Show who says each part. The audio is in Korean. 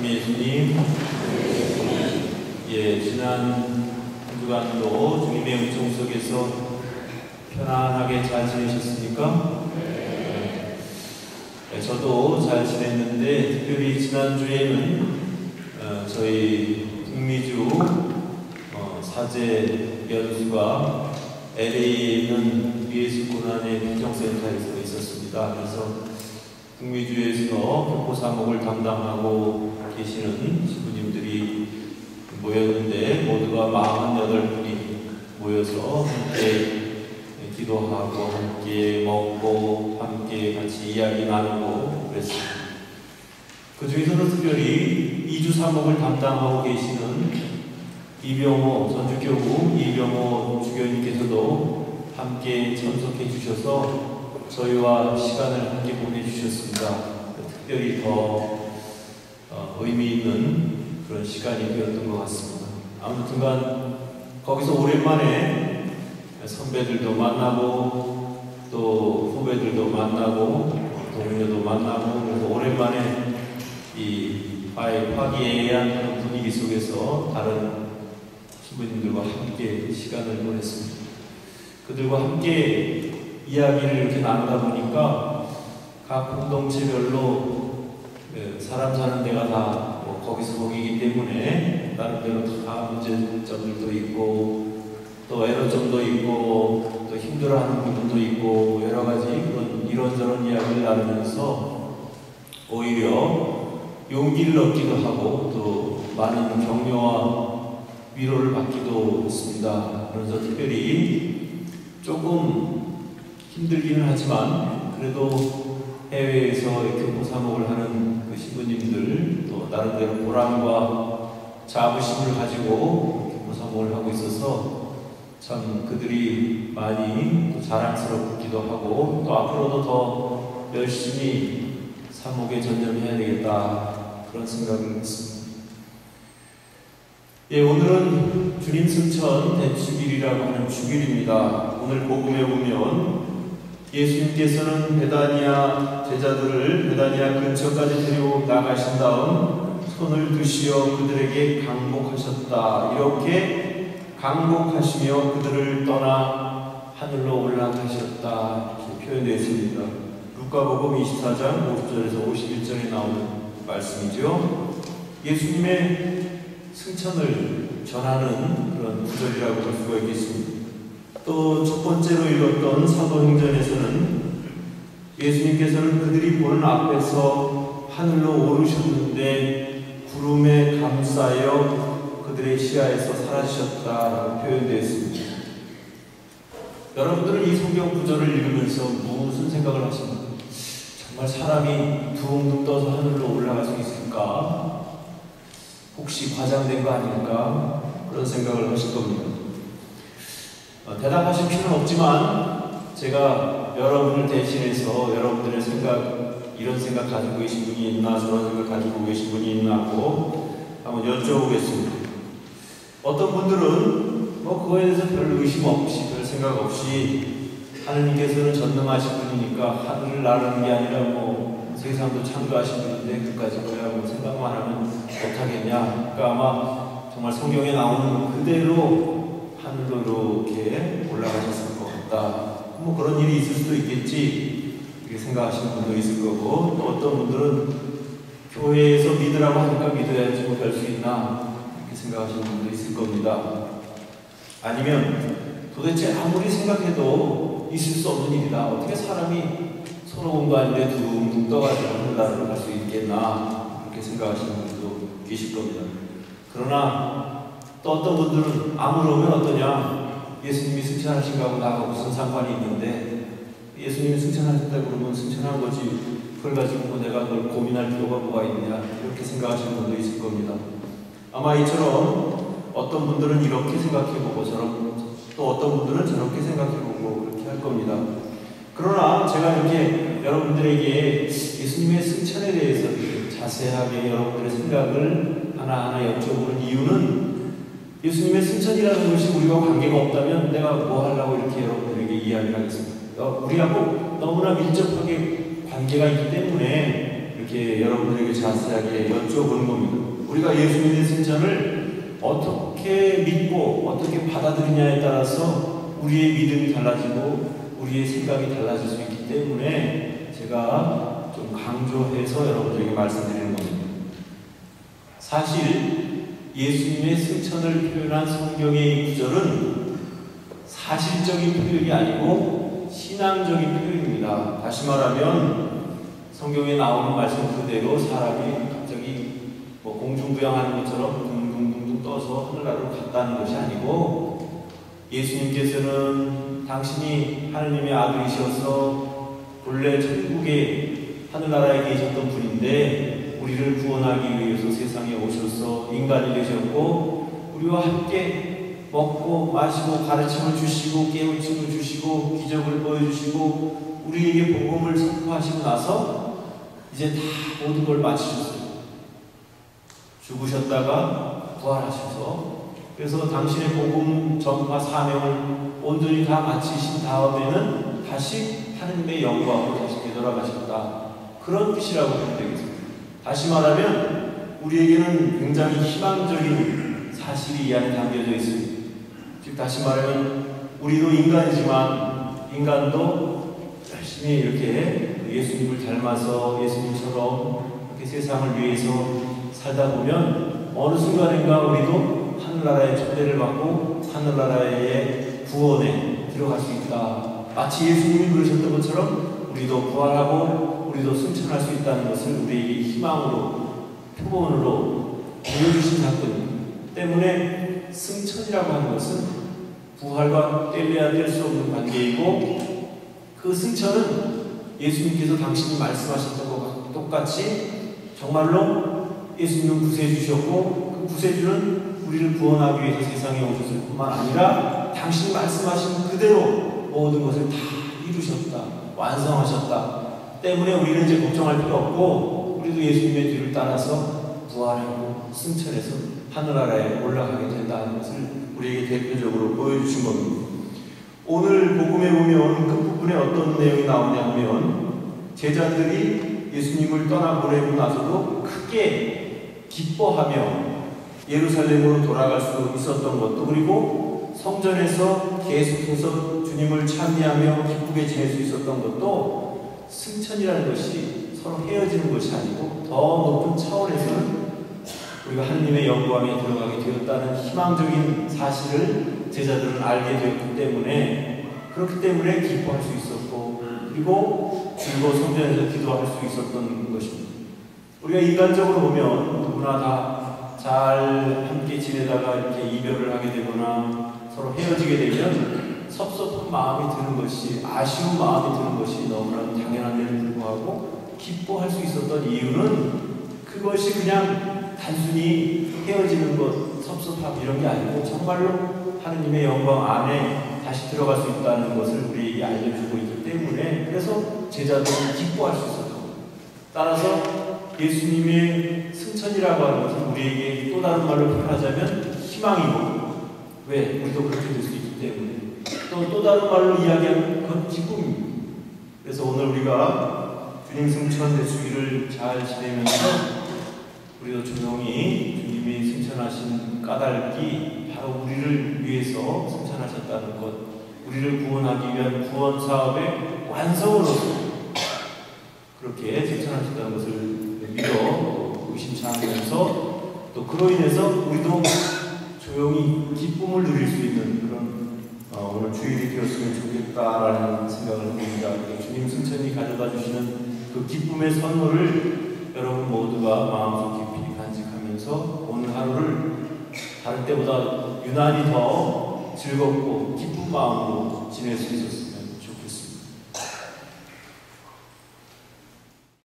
Speaker 1: 말씀 예수님, 지난 한 주간도 주님의 은총 속에서 편안하게 잘 지내셨습니까? 저도 잘 지냈는데 특별히 지난주에는 저희 북미주 사제 연수가 LA에 있는 예수고난의 비정센터에서 있었습니다. 그래서 북미주에서 교포 사목을 담당하고 계시는 신부님들이 모였는데 모두가 48분이 모여서 함께 기도하고 함께 먹고 함께 같이 이야기 나누고 그랬습니다. 그 중에서도 특별히 이주 사목을 담당하고 계시는 이병호 전주교구 이병호 주교님께서도 함께 참석해 주셔서 저희와 시간을 함께 보내주셨습니다. 특별히 더 의미 있는 그런 시간이 되었던 것 같습니다. 아무튼간 거기서 오랜만에 선배들도 만나고 또 후배들도 만나고 동료도 만나고 그래서 오랜만에 이 화기애애한 분위기 속에서 다른 신부님들과 함께 시간을 보냈습니다. 그들과 함께 이야기를 이렇게 나누다 보니까 각 공동체별로 사람 사는 데가 다 거기서 거기이기 때문에 다른 데로 다 문제점들도 있고 또 애로점도 있고 또 힘들어하는 부분도 있고 여러 가지 그런 이런저런 이야기를 나누면서 오히려 용기를 얻기도 하고 또 많은 격려와 위로를 받기도 했습니다. 그래서 특별히 조금 힘들기는 하지만 그래도 해외에서 교포 사목을 하는 그 신부님들 또 나름대로 보람과 자부심을 가지고 교포 사목을 하고 있어서 참 그들이 많이 또 자랑스럽기도 하고 또 앞으로도 더 열심히 사목에 전념해야 되겠다 그런 생각을 했습니다. 오늘은 주님 승천 대축일이라고 하는 주일입니다. 오늘 복음에 보면 예수님께서는 베다니아 제자들을 베다니아 근처까지 데리고 나가신 다음 손을 드시어 그들에게 강복하셨다. 이렇게 강복하시며 그들을 떠나 하늘로 올라가셨다. 이렇게 표현되어 있습니다. 루카복음 24장 50절에서 51절에 나오는 말씀이죠. 예수님의 승천을 전하는 그런 구절이라고 볼 수가 있겠습니다. 또 첫 번째로 읽었던 사도행전에서는 예수님께서는 그들이 보는 앞에서 하늘로 오르셨는데 구름에 감싸여 그들의 시야에서 사라지셨다라고 표현되어 있습니다. 여러분들은 이 성경 구절을 읽으면서 무슨 생각을 하십니까? 정말 사람이 둥 떠서 하늘로 올라갈 수 있을까? 혹시 과장된 거 아닐까? 그런 생각을 하실 겁니다. 대답하실 필요는 없지만 제가 여러분을 대신해서 여러분들의 생각, 이런 생각 가지고 계신 분이 있나 저런 생각 가지고 계신 분이 있나 하고 한번 여쭤보겠습니다. 어떤 분들은 그거에 대해서 별 의심 없이 별 생각 없이 하느님께서는 전능하신 분이니까 하늘을 나르는 게 아니라 세상도 창조하신 분인데 그까지 뭐야 생각만 하면 못하겠냐. 그러니까 아마 정말 성경에 나오는 그대로 하늘로 이렇게 올라가셨을 것 같다. 그런 일이 있을 수도 있겠지. 이렇게 생각하시는 분도 있을 거고 또 어떤 분들은 교회에서 믿으라고 하니까 믿어야지 별 수 있나 이렇게 생각하시는 분도 있을 겁니다. 아니면 도대체 아무리 생각해도 있을 수 없는 일이다. 어떻게 사람이 서로 온 거 아닌데 둥둥 떠가지고 하늘나라로 갈 수 있겠나 이렇게 생각하시는 분도 계실 겁니다. 그러나 또 어떤 분들은 아무러면 어떠냐? 예수님이 승천하신 거하고 나하고 무슨 상관이 있는데 예수님이 승천하셨다 그러면 승천한 거지 그걸 가지고 내가 그걸 고민할 필요가 뭐가 있느냐 이렇게 생각하시는 분도 있을 겁니다. 아마 이처럼 어떤 분들은 이렇게 생각해보고 또 어떤 분들은 저렇게 생각해보고 그렇게 할 겁니다. 그러나 제가 이렇게 여러분들에게 예수님의 승천에 대해서 자세하게 여러분들의 생각을 하나하나 여쭤보는 이유는 예수님의 승천이라는 것이 우리와 관계가 없다면 내가 뭐 하려고 이렇게 여러분들에게 이야기를 하겠습니다. 우리하고 너무나 밀접하게 관계가 있기 때문에 이렇게 여러분들에게 자세하게 여쭤보는 겁니다. 우리가 예수님의 승천을 어떻게 믿고 어떻게 받아들이냐에 따라서 우리의 믿음이 달라지고 우리의 생각이 달라질 수 있기 때문에 제가 좀 강조해서 여러분들에게 말씀드리는 겁니다. 사실 예수님의 승천을 표현한 성경의 구절은 사실적인 표현이 아니고 신앙적인 표현입니다. 다시 말하면 성경에 나오는 말씀 그대로 사람이 갑자기 공중부양하는 것처럼 둥둥둥둥 떠서 하늘나라로 갔다는 것이 아니고, 예수님께서는 당신이 하느님의 아들이셔서 본래 천국의 하늘나라에 계셨던 분인데 우리를 구원하기 위해서 세상에 오셔서 인간이 되셨고, 우리와 함께 먹고 마시고 가르침을 주시고 깨우침을 주시고 기적을 보여주시고 우리에게 복음을 선포하시고 나서 이제 다 모든 걸 마치셨어요. 죽으셨다가 부활하셔서, 그래서 당신의 복음 전파 사명을 온전히 다 마치신 다음에는 다시 하느님의 영광으로 다시 되돌아가셨다. 그런 뜻이라고 보면 되겠습니다. 다시 말하면 우리에게는 굉장히 희망적인 사실이 이 안에 담겨져 있습니다. 즉 다시 말하면 우리도 인간이지만 인간도 열심히 이렇게 예수님을 닮아서 예수님처럼 이렇게 세상을 위해서 살다 보면 어느 순간인가 우리도 하늘나라의 초대를 받고 하늘나라의 구원에 들어갈 수 있다. 마치 예수님이 그러셨던 것처럼 우리도 부활하고 우리도 승천할 수 있다는 것을 우리에게 희망으로 표본으로 보여주신 사건입니다. 때문에 승천이라고 하는 것은 부활과 뗄래야 뗄 수 없는 관계이고, 그 승천은 예수님께서 당신이 말씀하셨던 것과 똑같이 정말로 예수님은 구세주셨고, 그 구세주는 우리를 구원하기 위해서 세상에 오셨을 뿐만 아니라 당신이 말씀하신 그대로 모든 것을 다 이루셨다, 완성하셨다. 때문에 우리는 이제 걱정할 필요 없고 우리도 예수님의 뒤를 따라서 부활하고 승천해서 하늘나라에 올라가게 된다는 것을 우리에게 대표적으로 보여주신 겁니다. 오늘 복음에 보면 그 부분에 어떤 내용이 나오냐면, 제자들이 예수님을 떠나보내고 나서도 크게 기뻐하며 예루살렘으로 돌아갈 수 있었던 것도, 그리고 성전에서 계속해서 주님을 찬미하며 기쁘게 지낼 수 있었던 것도 승천이라는 것이 서로 헤어지는 것이 아니고 더 높은 차원에서는 우리가 하느님의 영광에 들어가게 되었다는 희망적인 사실을 제자들은 알게 되었기 때문에, 그렇기 때문에 기뻐할 수 있었고, 그리고 즐거워 성전에서 기도할 수 있었던 것입니다. 우리가 인간적으로 보면 누구나 다 잘 함께 지내다가 이렇게 이별을 하게 되거나 서로 헤어지게 되면 섭섭한 마음이 드는 것이, 아쉬운 마음이 드는 것이 너무나 당연한데도 불구하고 기뻐할 수 있었던 이유는 그것이 그냥 단순히 헤어지는 것, 섭섭함 이런 게 아니고 정말로 하느님의 영광 안에 다시 들어갈 수 있다는 것을 우리에게 알려주고 있기 때문에, 그래서 제자들은 기뻐할 수 있었던 겁니다. 따라서 예수님의 승천이라고 하는 것은 우리에게 또 다른 말로 표현하자면 희망이고, 왜? 우리도 그렇게 될 수 있기 때문에, 또 다른 말로 이야기하면 그건 기쁨입니다. 그래서 오늘 우리가 주님 승천 대수기를 잘 지내면서 우리도 조용히 주님이 승천하신 까닭이 바로 우리를 위해서 승천하셨다는 것, 우리를 구원하기 위한 구원 사업의 완성으로서 그렇게 승천하셨다는 것을 믿어 의심치 않으면서, 또 그로 인해서 우리도 조용히 기쁨을 누릴 수 있는 그런 오늘 주일이 되었으면 좋겠다라는 생각을 합니다. 주님 승천이 가져다 주시는 그 기쁨의 선물을 여러분 모두가 마음속 깊이 간직하면서 오늘 하루를 다른 때보다 유난히 더 즐겁고 기쁜 마음으로 지낼 수 있었습니다.